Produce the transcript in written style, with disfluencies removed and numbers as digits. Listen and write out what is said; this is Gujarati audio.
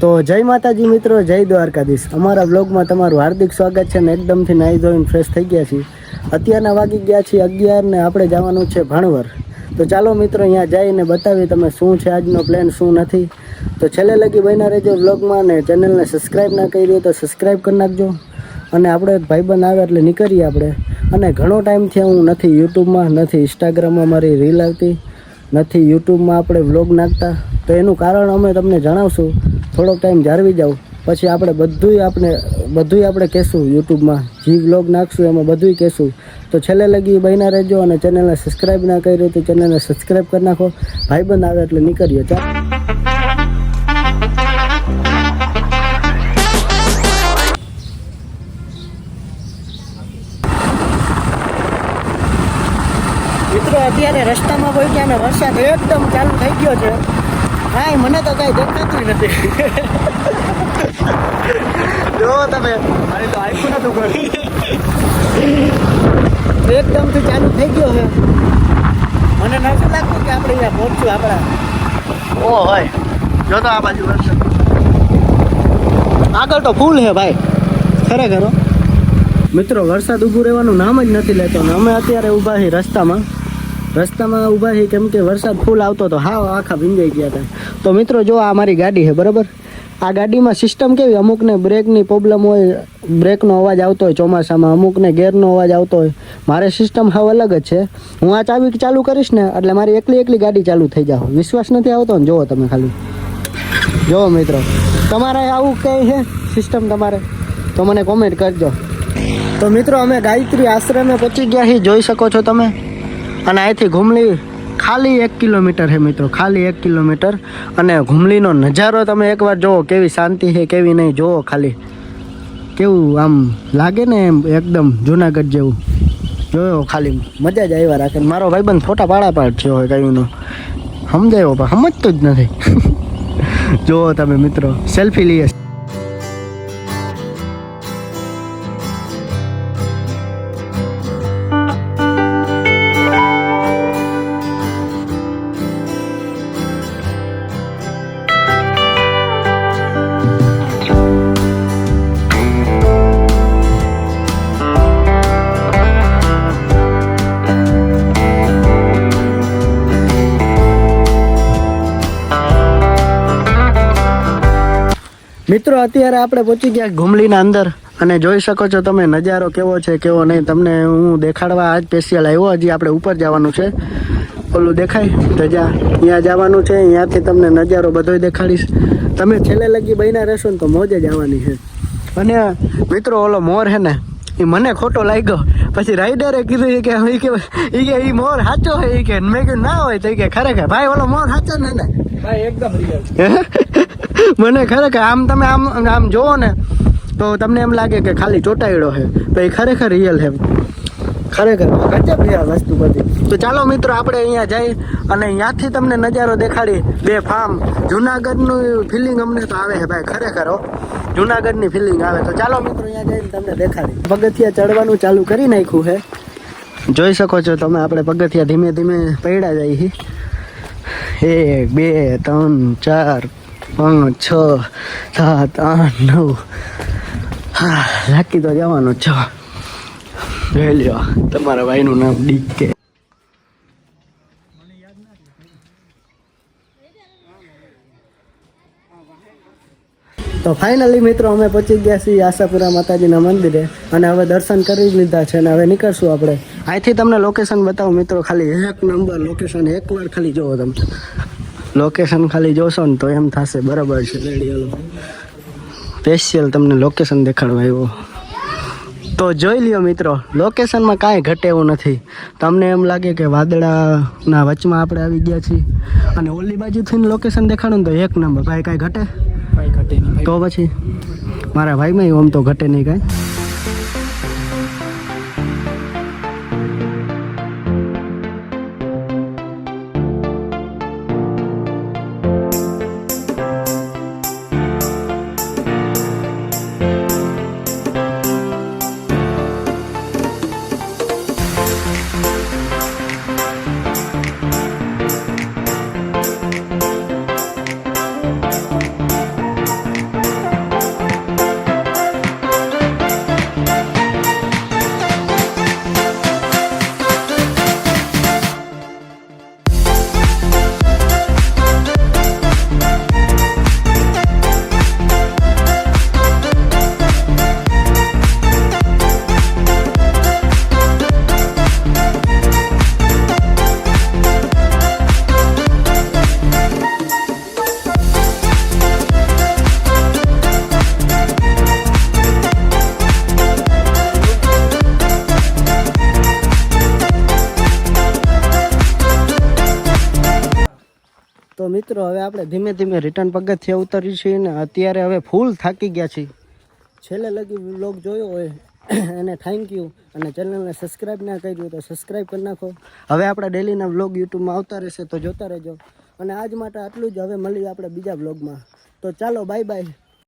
તો જય માતાજી મિત્રો, જય દ્વારકાધીશ. અમારા બ્લોગમાં તમારું હાર્દિક સ્વાગત છે ને એકદમથી નાહી ધોઈને ફ્રેશ થઈ ગયા છીએ. અત્યારના વાગી ગયા છીએ 11 ને આપણે જવાનું છે ભાણવર. તો ચાલો મિત્રો અહીંયા જઈને બતાવી તમે શું છે આજનો પ્લાન શું નથી. તો છેલ્લે લગી બન્યા રહેજો બ્લોગમાં ને ચેનલને સબસ્ક્રાઈબ ના કરી દો તો સબસ્ક્રાઈબ કરી નાખજો. અને આપણે એક ભાઈબંધ આવે એટલે નીકળીએ આપણે. અને ઘણો ટાઈમથી હું નથી યુટ્યુબમાં, નથી ઇન્સ્ટાગ્રામમાં મારી રીલ આવતી, નથી યુટ્યુબમાં આપણે વ્લોગ નાખતા. તો એનું કારણ અમે તમને જણાવશું. થોડોક ટાઈમ જાળવી જાવ પછી આપણે બધુંય આપણે કહેશું યુટ્યુબમાં. જે વ્લોગ નાખશું એમાં બધુંય કહેશું. તો છેલ્લે લગી બન્યા રહેજો અને ચેનલને સબસ્ક્રાઈબ ના કરી તો ચેનલને સબસ્ક્રાઈબ કરી નાખો. ભાઈબંધ આવે એટલે નીકળીએ. ચાલ મિત્રો, અત્યારે રસ્તામાં કોઈ ગયા ને વરસાદ એકદમ ચાલુ થઈ ગયો છે. કાંઈ મને તો કાંઈ દેખાતું નથી. જો તમે મારી તો આખું નતું કર્યું. એકદમથી ચાલુ થઈ ગયો છે. મને નથી લાગતું કે આપણે અહીંયા પહોંચશું આપણા. ઓ હોય જો તો આ બાજુ વરસાદ આગળ તો ફૂલ છે ભાઈ, ખરેખર મિત્રો. વરસાદ ઊભું રહેવાનું નામ જ નથી લેતો ને અમે અત્યારે ઊભા છીએ રસ્તામાં ઊભા છીએ કેમ કે વરસાદ ફૂલ આવતો હતો. હા, આખા ભીંજાઈ ગયા હતા. તો મિત્રો જો આ મારી ગાડી છે બરાબર. આ ગાડીમાં સિસ્ટમ કેવી, અમુકને બ્રેકની પ્રોબ્લેમ હોય, બ્રેકનો અવાજ આવતો હોય ચોમાસામાં, અમુકને ગેરનો અવાજ આવતો હોય. મારે સિસ્ટમ હાવ અલગ જ છે. હું આ ચાવી ચાલુ કરીશ ને એટલે મારી એકલી ગાડી ચાલુ થઈ જાવ. વિશ્વાસ નથી આવતો ને જુઓ તમે ખાલી. જુઓ મિત્રો, તમારે આવું કંઈ છે સિસ્ટમ તમારે તો મને કોમેન્ટ કરજો. તો મિત્રો અમે ગાયત્રી આશ્રમે પહોંચી ગયા છીએ, જોઈ શકો છો તમે. અને અહીંથી ઘુમલી ખાલી 1 કિલોમીટર છે મિત્રો, ખાલી 1 કિલોમીટર. અને ઘુમલીનો નજારો તમે એકવાર જુઓ, કેવી શાંતિ છે કેવી નહીં. જુઓ ખાલી કેવું આમ લાગે ને એમ એકદમ જુનાગઢ જેવું. જોયો ખાલી મજા જ આવ્યા રાખે. મારો ભાઈબંધ ફોટા પાડ થયો હોય કઈનો સમજાયો પણ સમજતો જ નથી. જુઓ તમે મિત્રો, સેલ્ફી લઈએ. મિત્રો અત્યારે આપણે પહોંચી ગયા ઘુમલીના અંદર અને જોઈ શકો છો તમે નજારો કેવો છે કેવો નહીં. તમને હું દેખાડવા આજ સ્પેશિયલ આવ્યો. હજી આપણે ઉપર જવાનું છે, ઓલું દેખાય ત્યાં જવાનું છે. અહીંયાથી તમને નજારો બધોય દેખાડીશ. તમે છેલ્લે લગી બન્યા રહેશો ને તો મોજ જ આવવાની છે. અને મિત્રો ઓલો મોર છે ને એ મને ખોટો લાગ્યો. પછી રાઈડરે કીધું કે એ મોર સાચો હોય. એ કે મેં કીધું ના હોય. તો કે ખરેખર ભાઈ ઓલો મોર સાચો ને ભાઈ એકદમ રિયલ. મને ખરેખર આમ તમે આમ જોવો ને તો તમને એમ લાગે કે ખાલી ચોટાડ્યો છે, તો એ ખરેખર રિયલ છે. ખરેખર ગજબ છે આ વસ્તુ બધી. તો ચાલો મિત્રો આપણે અહીંયા જઈ અને અહીંયાથી તમને નજારો દેખાડી. 2 ફાર્મ જુનાગઢનું ફિલિંગ અમને તો આવે છે ભાઈ, ખરેખર જુનાગઢની ફિલિંગ આવે. તો ચાલો મિત્રો અહીંયા જઈને તમને દેખાડી. પગથિયા ચડવાનું ચાલુ કરી નાખ્યું છે, જોઈ શકો છો તમે. આપણે પગથિયા ધીમે ધીમે પડ્યા જાય છે. 1 2 3 4 5 6 7 8 9. હા, લાગી તો જવાનું છો. જોઈ લ્યો તમારા ભાઈનું નામ ડીકે. તો ફાઇનલી મિત્રો અમે પહોંચી ગયા છીએ આશાપુરા માતાજીના મંદિરે અને હવે દર્શન કરી લીધા છે અને હવે નીકળશું આપણે. અહીંથી તમને લોકેશન બતાવું મિત્રો, ખાલી 1 નંબર લોકેશન. એકવાર ખાલી જોવો તમે લોકેશન, ખાલી જોશો ને તો એમ થશે બરાબર છે. રેડી હાલો, સ્પેશિયલ તમને લોકેશન દેખાડવા આવ્યો. તો જોઈ લ્યો મિત્રો, લોકેશનમાં કાંઈ ઘટે એવું નથી. તમને એમ લાગે કે વાદળાના વચમાં આપણે આવી ગયા છીએ અને ઓલી બાજુથી લોકેશન દેખાડો ને તો 1 નંબર. ભાઈ કાંઈ ઘટે નહીં તો પછી મારા ભાઈમાં આમ તો ઘટે નહીં કાંઈ. મિત્રો હવે આપણે ધીમે ધીમે રિટર્ન પગથિયા ઉતરી છીએ ને અત્યારે હવે ફૂલ થાકી ગયા છીએ. છેલ્લે લગી વ્લોગ જોયો હોય એને થેન્ક યુ, અને ચેનલને સબસ્ક્રાઈબ ના કર્યું તો સબસ્ક્રાઈબ કરી નાખો. હવે આપણા ડેલીના વ્લોગ યુટ્યુબમાં આવતા રહેશે તો જોતા રહેજો. અને આજ માટે આટલું જ. હવે મળીએ આપણે બીજા વ્લોગમાં. તો ચાલો બાય બાય.